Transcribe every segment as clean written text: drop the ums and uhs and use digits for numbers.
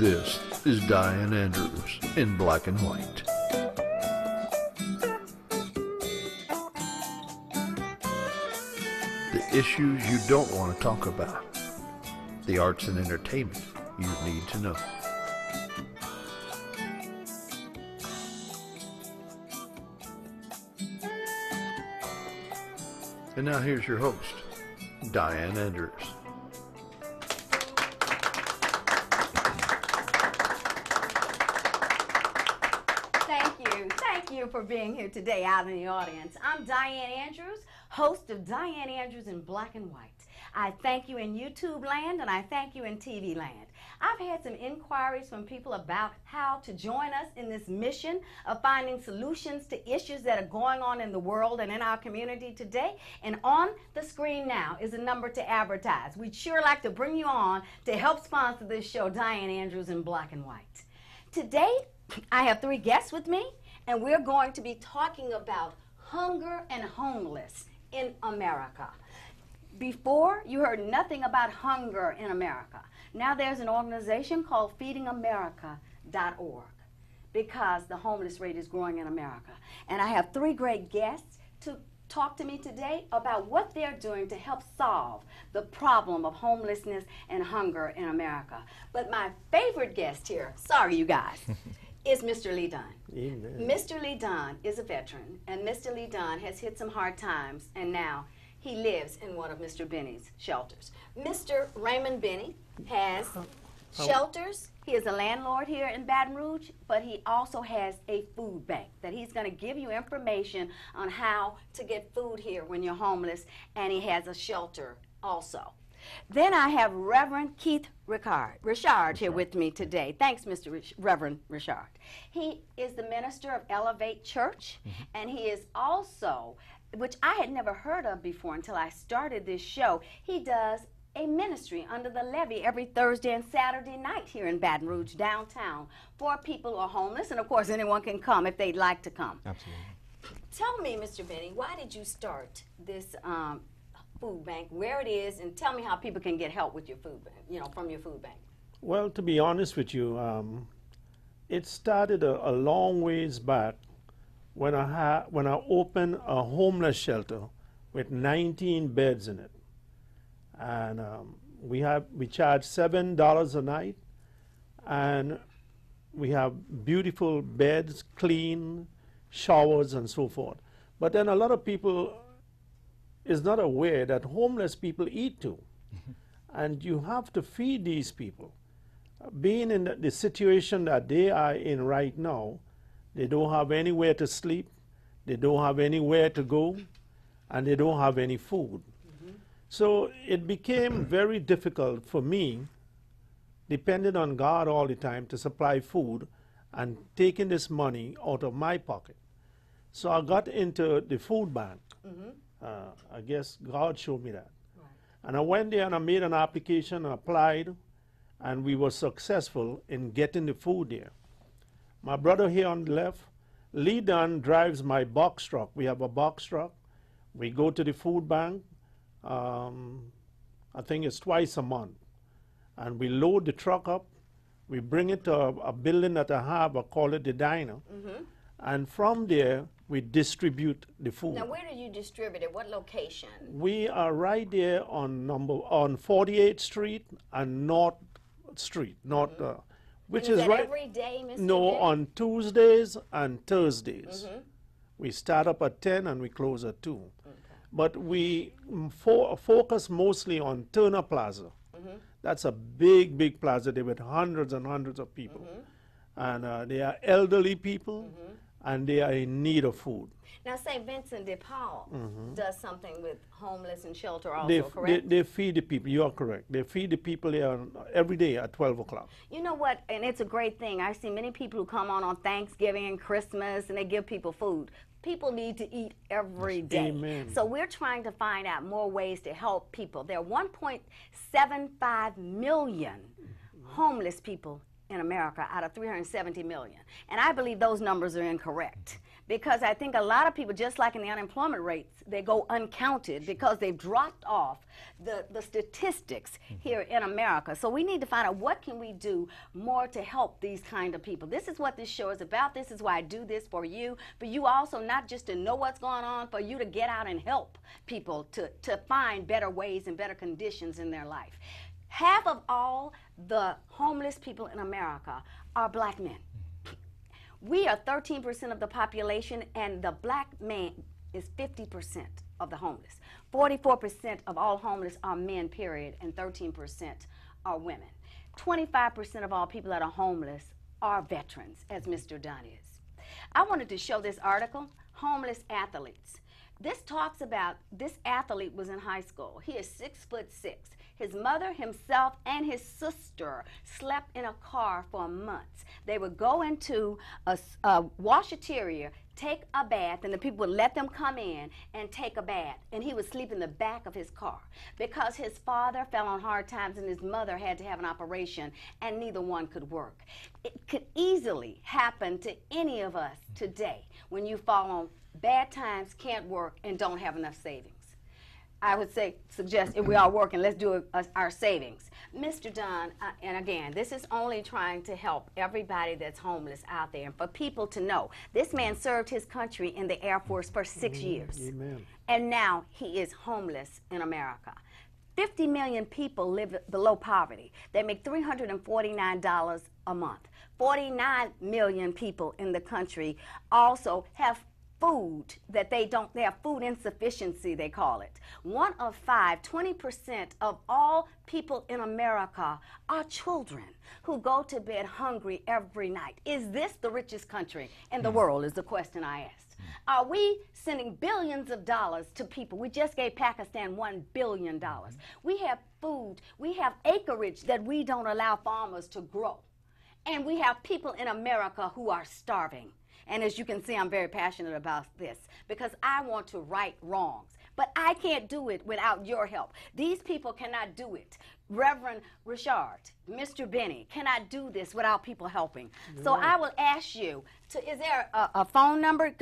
This is Dianne Andrews in Black and White. The issues you don't want to talk about. The arts and entertainment you need to know. And now here's your host, Dianne Andrews. Thank you for being here today out in the audience. I'm Dianne Andrews, host of Dianne Andrews in Black and White. I thank you in YouTube land and I thank you in TV land. I've had some inquiries from people about how to join us in this mission of finding solutions to issues that are going on in the world and in our community today. And on the screen now is a number to advertise. We'd sure like to bring you on to help sponsor this show, Dianne Andrews in Black and White. Today, I have three guests with me, and we're going to be talking about hunger and homeless in America. Before, you heard nothing about hunger in America. Now there's an organization called feedingamerica.org because the homeless rate is growing in America. And I have three great guests to talk to me today about what they're doing to help solve the problem of homelessness and hunger in America. But my favorite guest here, sorry you guys, is Mr. Lee Dunn. Amen. Mr. Lee Dunn is a veteran, and Mr. Lee Dunn has hit some hard times, and now he lives in one of Mr. Benny's shelters. Mr. Raymond Benny has shelters. He is a landlord here in Baton Rouge, but he also has a food bank that he's going to give you information on how to get food here when you're homeless, and he has a shelter also. Then I have Reverend Keith Richard here with me today. Thanks, Reverend Richard. He is the minister of Elevate Church, and he is also, which I had never heard of before until I started this show, he does a ministry under the levee every Thursday and Saturday night here in Baton Rouge, downtown, for people who are homeless, and of course anyone can come if they'd like to come. Absolutely. Tell me, Mr. Benny, why did you start this food bank, where it is, and tell me how people can get help with your food bank, from your food bank. Well, to be honest with you, it started a long ways back when I opened a homeless shelter with 19 beds in it, and we charge $7 a night, and we have beautiful beds, clean showers, and so forth. But then a lot of people is not aware that homeless people eat too. And you have to feed these people. Being in the situation that they are in right now, they don't have anywhere to sleep, they don't have anywhere to go, and they don't have any food. So it became very difficult for me, depending on God all the time, to supply food and taking this money out of my pocket. So I got into the food bank. I guess God showed me that. Right. And I went there and I made an application, applied, and we were successful in getting the food there. My brother here on the left, Lee Dunn, drives my box truck. We have a box truck. We go to the food bank, I think it's twice a month. And we load the truck up. We bring it to a building that I have, I call it the diner. And from there, we distribute the food. Now, where do you distribute it? What location? We are right there on 48th Street and North Street, which is right every day, Mr. No, Benny? on Tuesdays and Thursdays. We start up at 10 and we close at 2. Okay. But we focus mostly on Turner Plaza. That's a big, big plaza there with hundreds and hundreds of people. And they are elderly people. And they are in need of food. Now, St. Vincent de Paul does something with homeless and shelter also, correct? They feed the people. You are correct. They feed the people there every day at 12 o'clock. You know what? And it's a great thing. I see many people who come on Thanksgiving and Christmas, and they give people food. People need to eat every day. Amen. So we're trying to find out more ways to help people. There are 1.75 million homeless people in America out of 370 million. And I believe those numbers are incorrect. because I think a lot of people, just like in the unemployment rates, they go uncounted because they've dropped off the statistics here in America. So we need to find out what can we do more to help these kind of people. This is what this show is about. This is why I do this for you also, not just to know what's going on, for you to get out and help people to find better ways and better conditions in their life. Half of all the homeless people in America are black men. We are 13% of the population, and the black man is 50% of the homeless. 44% of all homeless are men, period, and 13% are women. 25% of all people that are homeless are veterans, as Mr. Dunn is. I wanted to show this article, Homeless Athletes. This talks about, this athlete was in high school. He is 6'6". His mother, himself, and his sister slept in a car for months. They would go into a washateria, take a bath, and the people would let them come in and take a bath. And he would sleep in the back of his car because his father fell on hard times and his mother had to have an operation, and neither one could work. It could easily happen to any of us today when you fall on bad times, can't work, and don't have enough savings. I would suggest if we are working, let's do our savings. Mr. Dunn, and again, this is only trying to help everybody that's homeless out there, and for people to know, this man served his country in the Air Force for 6 years. Amen. And now he is homeless in America. 50 million people live below poverty. They make $349 a month. 49 million people in the country also have food that they have food insufficiency, they call it. 1 of 5, 20% of all people in America are children who go to bed hungry every night. Is this the richest country in the world, is the question I asked. Are we sending billions of dollars to people? We just gave Pakistan $1 billion. We have food, we have acreage that we don't allow farmers to grow. And we have people in America who are starving. And as you can see, I'm very passionate about this because I want to right wrongs. But I can't do it without your help. These people cannot do it. Reverend Richard, Mr. Benny cannot do this without people helping. So I will ask you, is there a phone number?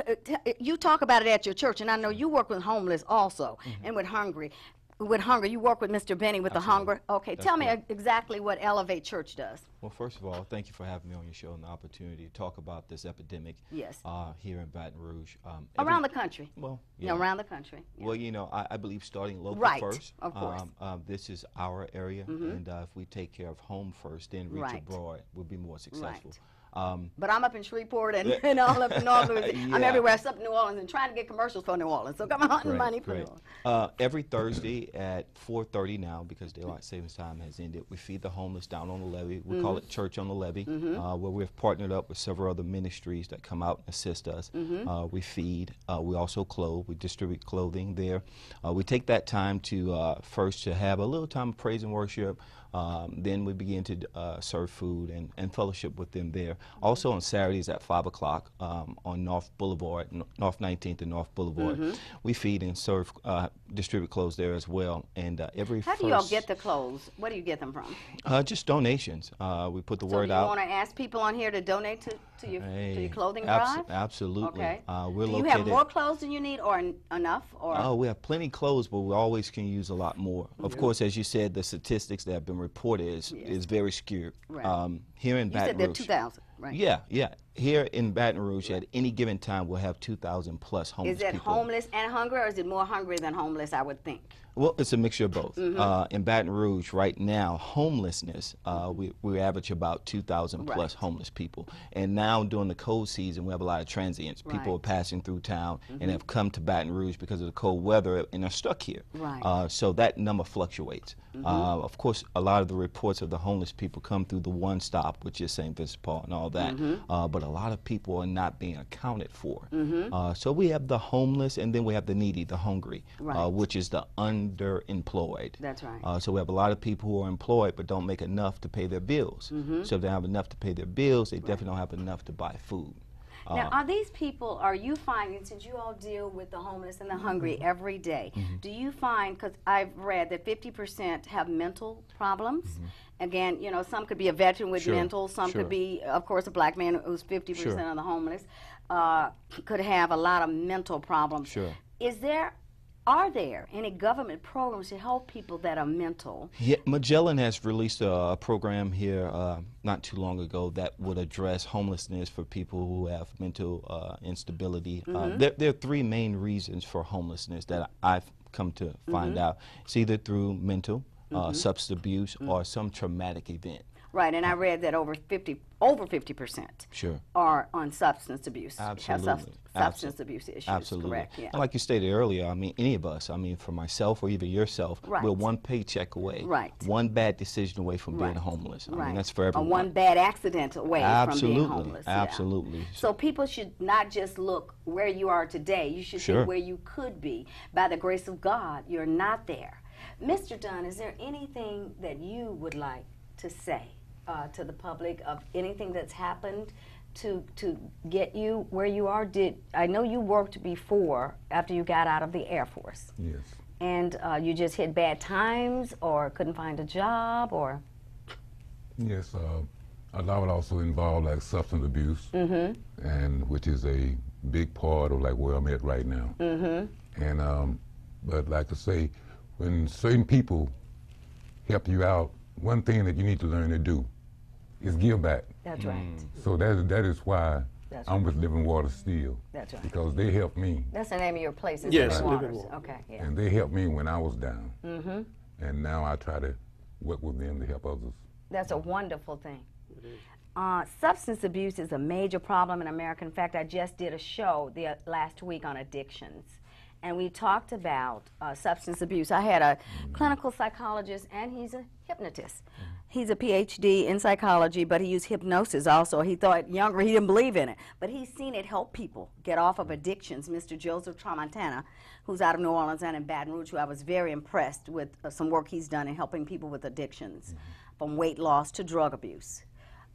You talk about it at your church, and I know you work with homeless also and with hungry. With hunger, you work with Mr. Benny with Absolutely. the hunger. Okay, That's tell me correct. exactly what Elevate Church does. Well, first of all, thank you for having me on your show and the opportunity to talk about this epidemic Yes. here in Baton Rouge. Around the country. Well, Yeah, around the country. Yeah. Well, you know, I believe starting local Right, first. of course. This is our area, and if we take care of home first, then reach Right. abroad, we'll be more successful. Right. Um, But I'm up in Shreveport and all up in North Louisiana. I'm Yeah. everywhere except New Orleans and trying to get commercials for New Orleans. So come on, Great, money for great. New Orleans. Every Thursday at 4:30 now, because daylight savings time has ended, we feed the homeless down on the levee. We call it Church on the Levee, where we've partnered up with several other ministries that come out and assist us. We feed. We also clothe. We distribute clothing there. We take that time to first to have a little time of praise and worship. Then we begin to serve food and fellowship with them there. Also on Saturdays at 5 o'clock on North Boulevard, North 19th and North Boulevard, we feed and serve, distribute clothes there as well. And every How do y'all get the clothes? Where do you get them from? just donations. We put the So word do you out. want to ask people on here to donate to your clothing drive? Absolutely. Okay. We're Do you located. have more clothes than you need or enough? Or Oh, we have plenty of clothes, but we always can use a lot more. Of course, as you said, the statistics that have been reported is very skewed. Right. Here in you Baton said they're Rouge, 2,000, right? yeah. Here in Baton Rouge, at any given time, we'll have 2,000 plus homeless Is it people. homeless and hungry, or is it more hungry than homeless, I would think? Well, it's a mixture of both. In Baton Rouge right now, homelessness, we average about 2,000 plus Right. homeless people. And now during the cold season, we have a lot of transients. People are Right. passing through town and have come to Baton Rouge because of the cold weather and are stuck here. Right. So that number fluctuates. Of course, a lot of the reports of the homeless people come through the one stop, which is St. Vincent Paul and all that. But a lot of people are not being accounted for. So we have the homeless, and then we have the needy, the hungry, Right. which is the underemployed. That's right. So we have a lot of people who are employed but don't make enough to pay their bills. So if they don't have enough to pay their bills, they definitely don't have enough to buy food. Now, are these people, are you finding, since you all deal with the homeless and the hungry every day, do you find, because I've read that 50% have mental problems? Again, you know, some could be a veteran with Sure, mental, some sure. could be, of course, a black man who's 50% Sure. of the homeless. could have a lot of mental problems. Sure. Are there any government programs to help people that are mental? Yeah, Magellan has released a program here not too long ago that would address homelessness for people who have mental instability. There are three main reasons for homelessness that I've come to find out. It's either through mental, substance abuse, or some traumatic event. Right, and I read that over 50% Sure. are on substance abuse. Absolutely. Have substance abuse issues. Absolutely. Correct. Yeah. And like you stated earlier, I mean, any of us, I mean, for myself or even yourself, Right. we're one paycheck away. Right. One bad decision away from being Right. homeless. I Right. mean, that's for everyone. Or one bad accident away from being homeless. Yeah. Absolutely. So people should not just look where you are today. You should Sure. see where you could be. By the grace of God, you're not there. Mr. Dunn, is there anything that you would like to say to the public of anything that's happened to get you where you are? I know you worked before after you got out of the Air Force. Yes. And you just hit bad times or couldn't find a job or? Yes. A lot would also involve like substance abuse, and which is a big part of like where I'm at right now. And but like I say, when certain people help you out, one thing that you need to learn to do is give back. That's right. So that is why That's I'm right. with Living Water still. That's right. Because they helped me, That's the name of your place, is Yes, Living Living Waters. Waters. Okay, yeah. and they helped me when I was down. And now I try to work with them to help others. That's a wonderful thing. Substance abuse is a major problem in America. In fact, I just did a show last week on addictions, and we talked about substance abuse. I had a clinical psychologist, and he's a hypnotist. He's a PhD in psychology, but he used hypnosis also. He thought younger, he didn't believe in it, but he's seen it help people get off of addictions. Mr. Joseph Tramontana, who's out of New Orleans and in Baton Rouge, who I was very impressed with some work he's done in helping people with addictions, from weight loss to drug abuse.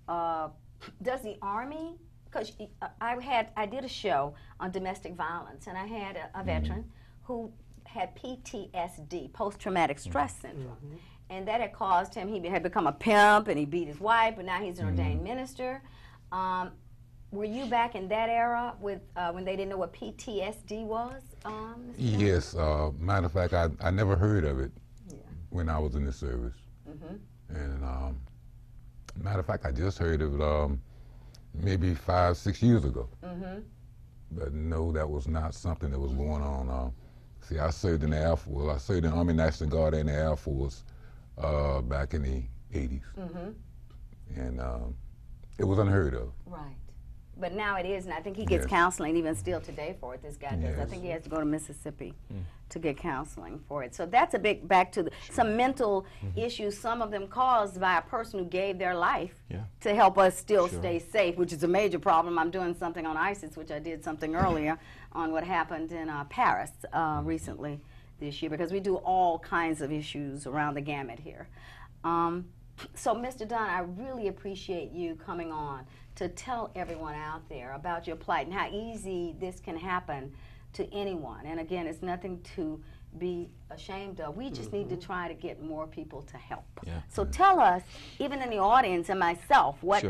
Does the Army, because I did a show on domestic violence, and I had a veteran who had PTSD, post-traumatic stress syndrome. And that had caused him, he had become a pimp and he beat his wife, but now he's an ordained minister. Were you back in that era with when they didn't know what PTSD was? Yes, matter of fact, I never heard of it when I was in the service. And matter of fact, I just heard of it maybe 5-6 years ago. But no, that was not something that was going on. See, I served in the Air Force. I served in the Army National Guard and the Air Force back in the 80s. And it was unheard of. Right. But now it is, and I think he gets Yes. counseling even still today for it, this guy does. I Yes. think he has to go to Mississippi to get counseling for it. So that's a big, back to some mental issues, some of them caused by a person who gave their life to help us still stay safe, which is a major problem. I'm doing something on ISIS, which I did something earlier on what happened in Paris recently this year, because we do all kinds of issues around the gamut here. So, Mr. Dunn, I really appreciate you coming on to tell everyone out there about your plight and how easy this can happen to anyone. And again, it's nothing to be ashamed of. We just need to try to get more people to help. So tell us, even in the audience and myself, what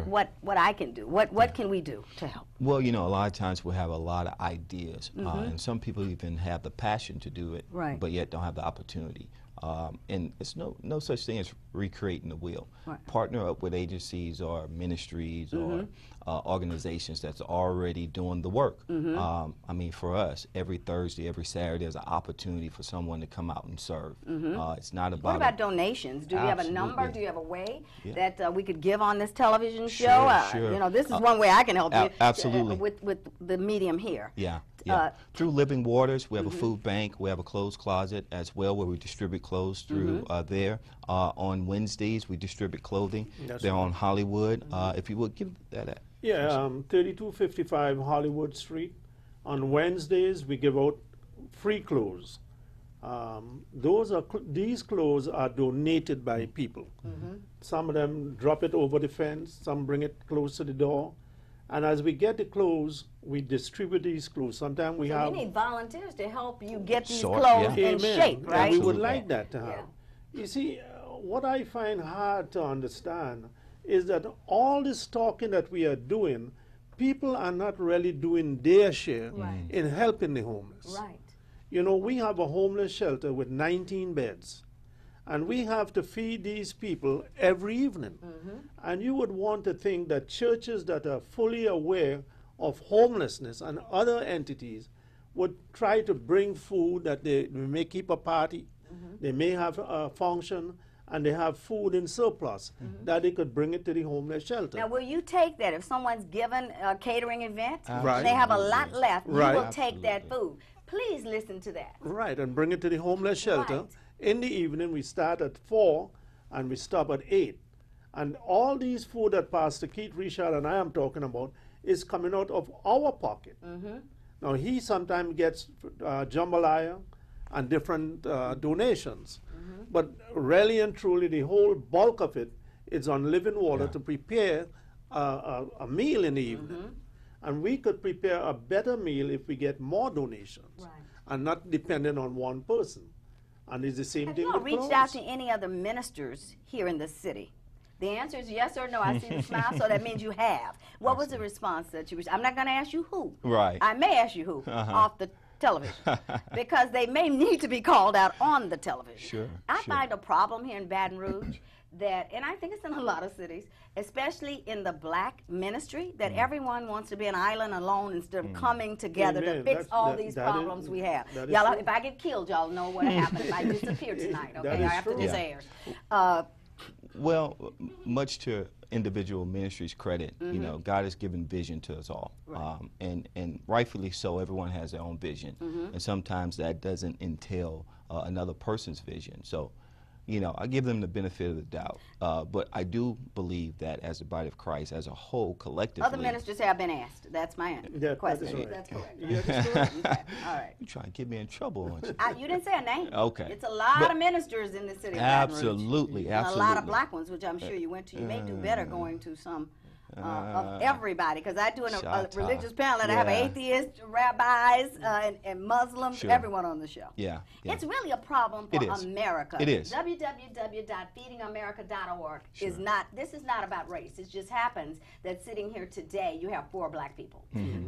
I can do. What can we do to help? Well, you know, a lot of times we have a lot of ideas, and some people even have the passion to do it, but yet don't have the opportunity. And it's no such thing as recreating the wheel. Partner up with agencies or ministries or organizations that's already doing the work. I mean, for us, every Thursday, every Saturday, there's an opportunity for someone to come out and serve. It's not about... What about donations? Do you have a number? Do you have a way that we could give on this television show? Sure. You know, this is one way I can help you. Absolutely. With the medium here. Through Living Waters, we have a food bank, we have a clothes closet as well where we distribute clothes through there. On Wednesdays, we distribute clothing. They're on Hollywood. If you would give that 3255 Hollywood Street. On Wednesdays, we give out free clothes. These clothes are donated by people. Some of them drop it over the fence, some bring it close to the door. And as we get the clothes, we distribute these clothes. Sometimes we have... you need volunteers to help you get these clothes in shape, right? And we would like that to have. You see, what I find hard to understand is that all this talking that we are doing, people are not really doing their share Right. in helping the homeless. Right. You know, we have a homeless shelter with 19 beds, and we have to feed these people every evening. And you would want to think that churches that are fully aware of homelessness and other entities would try to bring food, that they may keep a party, they may have a function, and they have food in surplus, that they could bring it to the homeless shelter. Now, will you take that if someone's given a catering event Right. and they have a lot left? Right. You will take that food. Please listen to that. Right, and bring it to the homeless shelter. Right. In the evening, we start at 4 and we stop at 8. And all these food that Pastor Keith Richard and I am talking about is coming out of our pocket. Now, he sometimes gets jambalaya and different donations. But really and truly, the whole bulk of it is on Living Water to prepare a meal in the evening. And we could prepare a better meal if we get more donations and not dependent on one person. And it's the same Have thing you all with reached clothes. out to any other ministers here in the city? The answer is yes or no. I see the smile, so that means you have. What was the response that you received? I'm not going to ask you who. Right. I may ask you who off the television because they may need to be called out on the television. Sure, I sure. find a problem here in Baton Rouge that, and I think it's in a lot of cities, especially in the black ministry, that everyone wants to be an island alone instead of coming together to Amen. fix all That these is- problems we have. that is Y'all, true. if I get killed, y'all know what happened if I disappear tonight, That okay, is after true. this Yeah. airs. Well, much to individual ministries' credit, you know, God has given vision to us all, and rightfully so. Everyone has their own vision, and sometimes that doesn't entail another person's vision. So, you know, I give them the benefit of the doubt, but I do believe that as the body of Christ, as a whole, collectively, Other ministers have been asked. That's my That question. is right. That's correct. Yeah, that's correct. Okay, all right. you trying to get me in trouble, aren't you? You didn't say a name. Okay. It's a lot But- of ministers in the city of Baton Rouge. Absolutely, And absolutely. a lot of black ones, which I'm sure you went to. You may do better going to some of everybody, because I do a Shut religious up. panel and I have Yeah. atheists, rabbis, and Muslims, Sure. everyone on the show. Yeah, yeah. It's really a problem for It is. America. It is. www.feedingamerica.org is not, this is not about race. It just happens that sitting here today, you have 4 black people.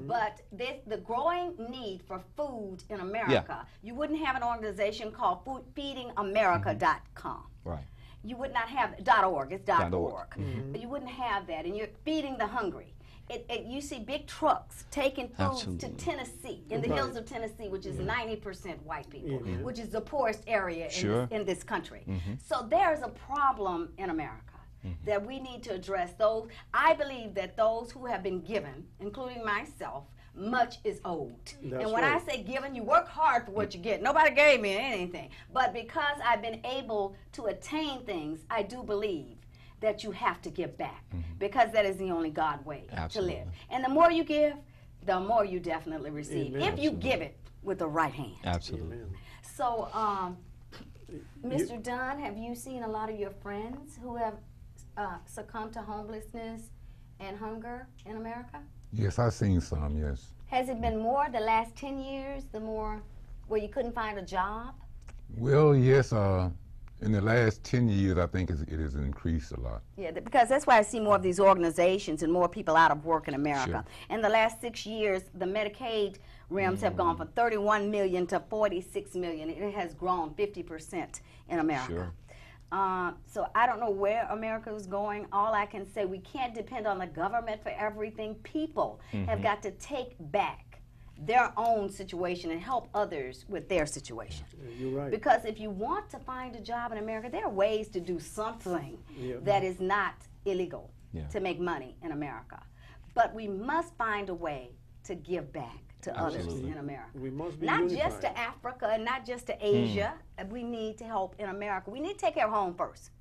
But the growing need for food in America, you wouldn't have an organization called feedingamerica.com. Right. You would not have .org. It's .org. But you wouldn't have that, and you're feeding the hungry. You see big trucks taking foods to Absolutely. Tennessee, in the hills of Tennessee, which is 90% white people, which is the poorest area Sure. in this country. So there's a problem in America that we need to address. Those, I believe that those who have been given, including myself, much is owed. That's And when right. I say given, you work hard for what you get. Nobody gave me anything. But because I've been able to attain things, I do believe that you have to give back, because that is the only God way Absolutely. to live. And the more you give, the more you definitely receive, Amen. if you give it with the right hand. Absolutely. Amen. So, Mr. Dunn, have you seen a lot of your friends who have succumbed to homelessness and hunger in America? Yes, I've seen some, yes. Has it been more the last 10 years, the more where you couldn't find a job? Well, yes, in the last 10 years, I think it has increased a lot. Yeah, because that's why I see more of these organizations and more people out of work in America. Sure. In the last 6 years, the Medicaid rims have gone from 31 million to 46 million. It has grown 50% in America. Sure. So I don't know where America is going. All I can say, we can't depend on the government for everything. People have got to take back their own situation and help others with their situation. You're right. Because if you want to find a job in America, there are ways to do something Yeah. that is not illegal Yeah. to make money in America. But we must find a way to give back to others Absolutely. in America. We must be Not unified. just to Africa, not just to Asia. We need to help in America. We need to take care of home first.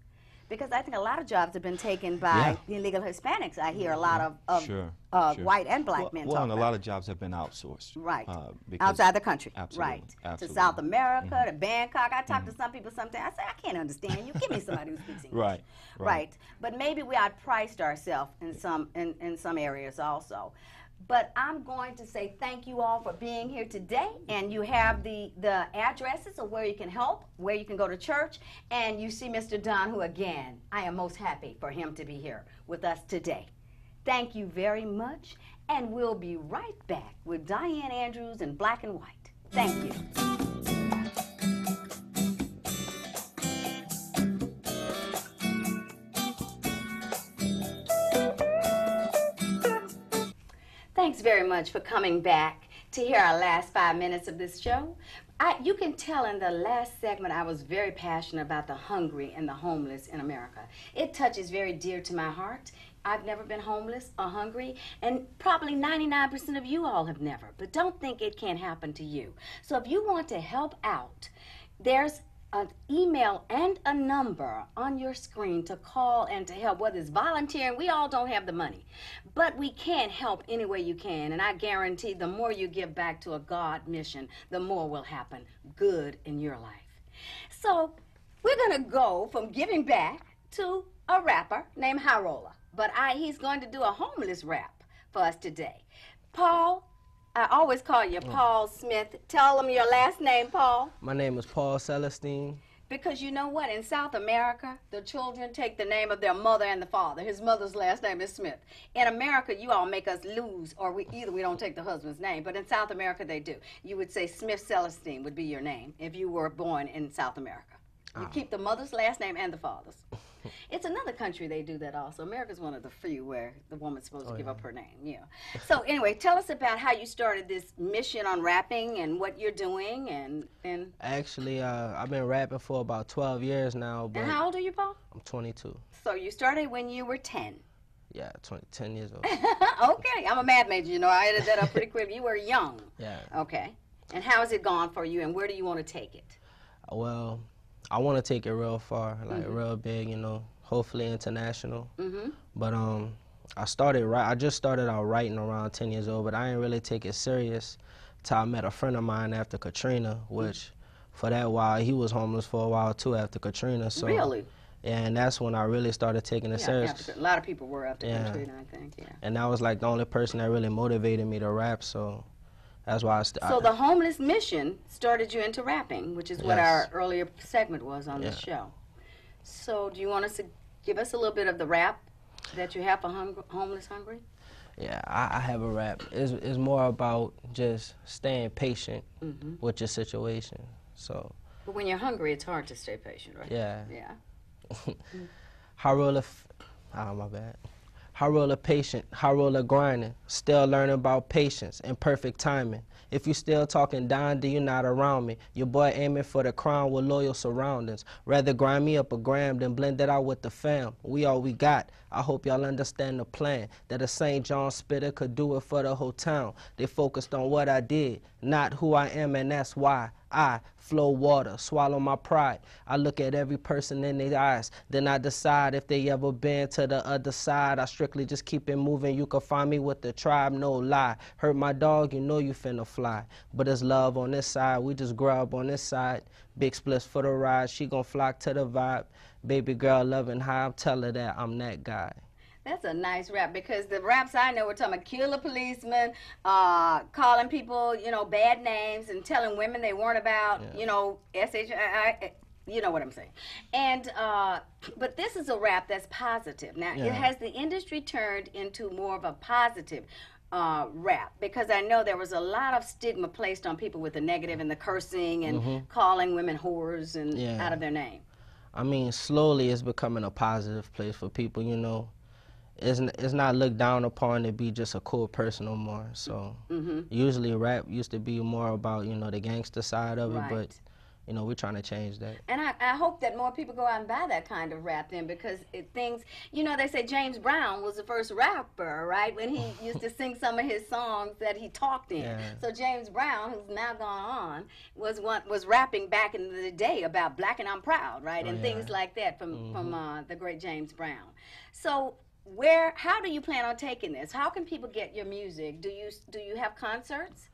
Because I think a lot of jobs have been taken by the illegal Hispanics. I hear a lot of Sure, sure. white and black men Well, talk and a about lot of jobs have been outsourced. Right. Because- outside the country. Absolutely, Right. absolutely. To South America, to Bangkok. I talk to some people sometimes. I say, I can't understand you. Give me somebody who speaks English. Right, right. But maybe we outpriced ourselves in some areas also. But I'm going to say thank you all for being here today. And you have the addresses of where you can help, where you can go to church. And you see Mr. Dunn, who, again, I am most happy for him to be here with us today. Thank you very much. And we'll be right back with Dianne Andrews in Black and White. Thank you. Thanks very much for coming back to hear our last 5 minutes of this show. You can tell in the last segment I was very passionate about the hungry and the homeless in America. It touches very dear to my heart. I've never been homeless or hungry, and probably 99% of you all have never. But don't think it can't happen to you. So if you want to help out, there's an email and a number on your screen to call and to help, whether it's volunteering. We all don't have the money, but we can help any way you can, and I guarantee the more you give back to a God mission, the more will happen good in your life. So we're going to go from giving back to a rapper named Harola, but he's going to do a homeless rap for us today. Paul, I always call you Paul Smith. Tell them your last name, Paul. My name is Paul Celestine. Because you know what? In South America, the children take the name of their mother and the father. His mother's last name is Smith. In America, you all make us lose, or either we don't take the husband's name, but in South America, they do. You would say Smith Celestine would be your name if you were born in South America. You keep the mother's last name and the father's. It's another country they do that also. America's one of the few where the woman's supposed to give up her name. Yeah. So anyway, tell us about how you started this mission on rapping and what you're doing and. Actually, I've been rapping for about 12 years now. But and how old are you, Paul? I'm 22. So you started when you were 10. Yeah, 10 years old. Okay, I'm a math major. You know, I added that up pretty quick. You were young. Yeah. Okay. And how has it gone for you, and where do you want to take it? Well, I want to take it real far, like real big, you know, hopefully international. But I just started out writing around 10 years old, but I didn't really take it serious till I met a friend of mine after Katrina, which for that while, he was homeless for a while too after Katrina. So, really? Yeah, and that's when I really started taking it serious. A lot of people were after Katrina, I think, yeah. And that was like the only person that really motivated me to rap, so that's why So the homeless mission started you into rapping, which is what our earlier segment was on this show. So do you want us to give us a little bit of the rap that you have for Homeless Hungry? Yeah, I have a rap. It's more about just staying patient with your situation. So. But when you're hungry, it's hard to stay patient, right? Yeah. Yeah. My bad. Harola patient, Harola grinding, still learning about patience and perfect timing. If you still talking down, do you not around me? Your boy aiming for the crown with loyal surroundings. Rather grind me up a gram than blend it out with the fam. We all we got. I hope y'all understand the plan. That a St. John spitter could do it for the whole town. They focused on what I did, not who I am, and that's why I flow water, swallow my pride. I look at every person in their eyes, then I decide if they ever been to the other side. I strictly just keep it moving. You can find me with the tribe, no lie. Hurt my dog, you know you finna fly. But there's love on this side, we just grub on this side. Big splits for the ride, she gon' flock to the vibe. Baby girl loving high, tell her that I'm that guy. That's a nice rap, because the raps I know were talking about kill a policeman, calling people, you know, bad names, and telling women they weren't about, you know, SHI, you know what I'm saying. And, but this is a rap that's positive. Now, it has the industry turned into more of a positive rap, because I know there was a lot of stigma placed on people with the negative and the cursing and calling women whores and out of their name. I mean, slowly it's becoming a positive place for people, you know. It's not looked down upon to be just a cool person no more. So usually rap used to be more about, you know, the gangster side of it, but, you know, we're trying to change that. And I hope that more people go out and buy that kind of rap then, because things, you know, they say James Brown was the first rapper, right? When he used to sing some of his songs that he talked in. Yeah. So James Brown, who's now gone on, was rapping back in the day about black and I'm proud, right? And things like that from the great James Brown. So how do you plan on taking this? How can people get your music? Do you have concerts?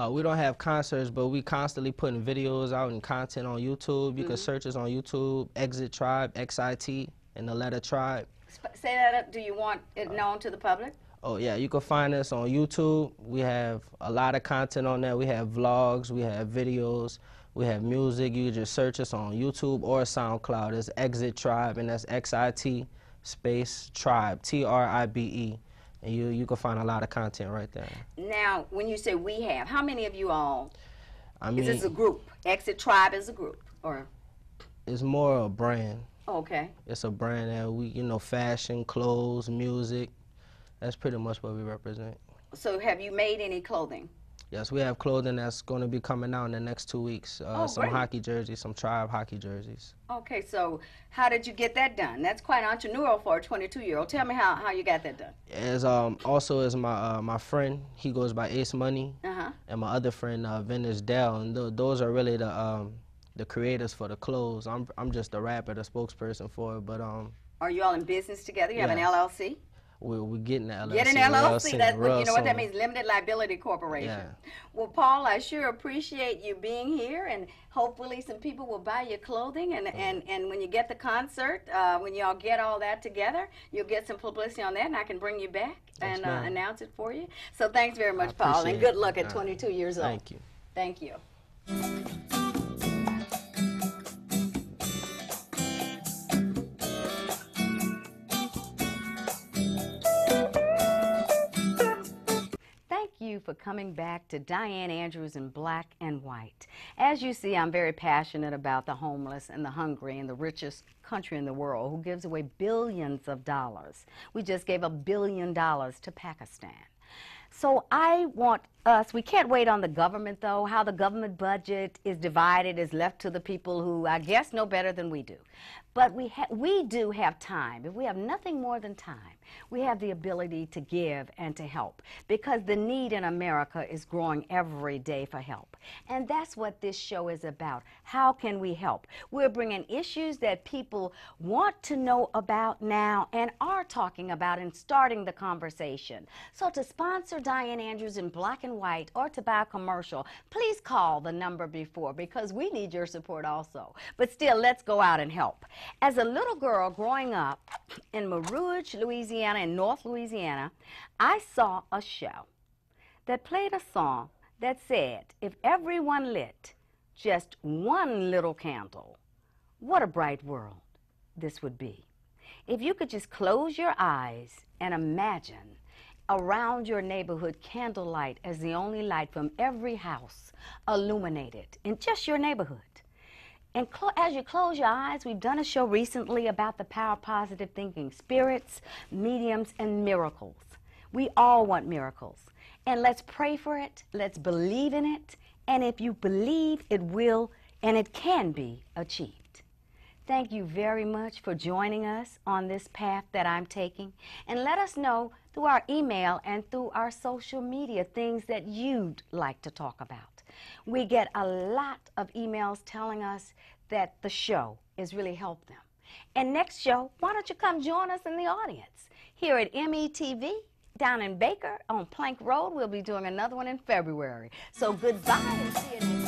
We don't have concerts, but we constantly putting videos out and content on YouTube. You can search us on YouTube, Exit Tribe, XIT, and the letter Tribe. Say that up. Do you want it known to the public? Oh, yeah. You can find us on YouTube. We have a lot of content on there. We have vlogs. We have videos. We have music. You can just search us on YouTube or SoundCloud. It's Exit Tribe, and that's XIT space Tribe, TRIBE. and you can find a lot of content right there. Now, when you say we have, how many of you all? I mean, is this a group? Exit Tribe is a group, or? It's more a brand. Okay. It's a brand that we, you know, fashion, clothes, music. That's pretty much what we represent. So have you made any clothing? Yes, we have clothing that's going to be coming out in the next 2 weeks. Some great. hockey jerseys, some Tribe hockey jerseys. Okay, so how did you get that done? That's quite entrepreneurial for a 22-year-old. Tell me how you got that done. As also as my friend, he goes by Ace Money, and my other friend Vintage Dell, and those are really the creators for the clothes. I'm just a rapper, the spokesperson for it. But are you all in business together? You have an LLC? We're getting an LLC. Get an LLC. That's what, you know what that soon. means, Limited Liability Corporation. Yeah. Well, Paul, I sure appreciate you being here, and hopefully some people will buy your clothing. And when you get the concert, when y'all get all that together, you'll get some publicity on that, and I can bring you back and announce it for you. So thanks very much, Paul, and good luck at 22 years old. Thank you. Thank you. Thank you for coming back to Dianne Andrews in Black and White. As you see, I'm very passionate about the homeless and the hungry and the richest country in the world who gives away billions of dollars. We just gave $1 billion to Pakistan. So I want us, we can't wait on the government though. How the government budget is divided is left to the people who I guess know better than we do. But we do have time. If we have nothing more than time, we have the ability to give and to help, because the need in America is growing every day for help. And that's what this show is about. How can we help? We're bringing issues that people want to know about now and are talking about and starting the conversation. So to sponsor Dianne Andrews in Black and White or to buy a commercial, please call the number before, because we need your support also. But still, let's go out and help. As a little girl growing up in Rouge, Louisiana, in North Louisiana, I saw a show that played a song that said, if everyone lit just one little candle, what a bright world this would be. If you could just close your eyes and imagine around your neighborhood candlelight as the only light from every house illuminated in just your neighborhood. And as you close your eyes, we've done a show recently about the power of positive thinking, spirits, mediums, and miracles. We all want miracles. And let's pray for it. Let's believe in it. And if you believe, it will and it can be achieved. Thank you very much for joining us on this path that I'm taking. And let us know through our email and through our social media things that you'd like to talk about. We get a lot of emails telling us that the show has really helped them. And next show, why don't you come join us in the audience? Here at METV, down in Baker on Plank Road, we'll be doing another one in February. So goodbye and see you next time.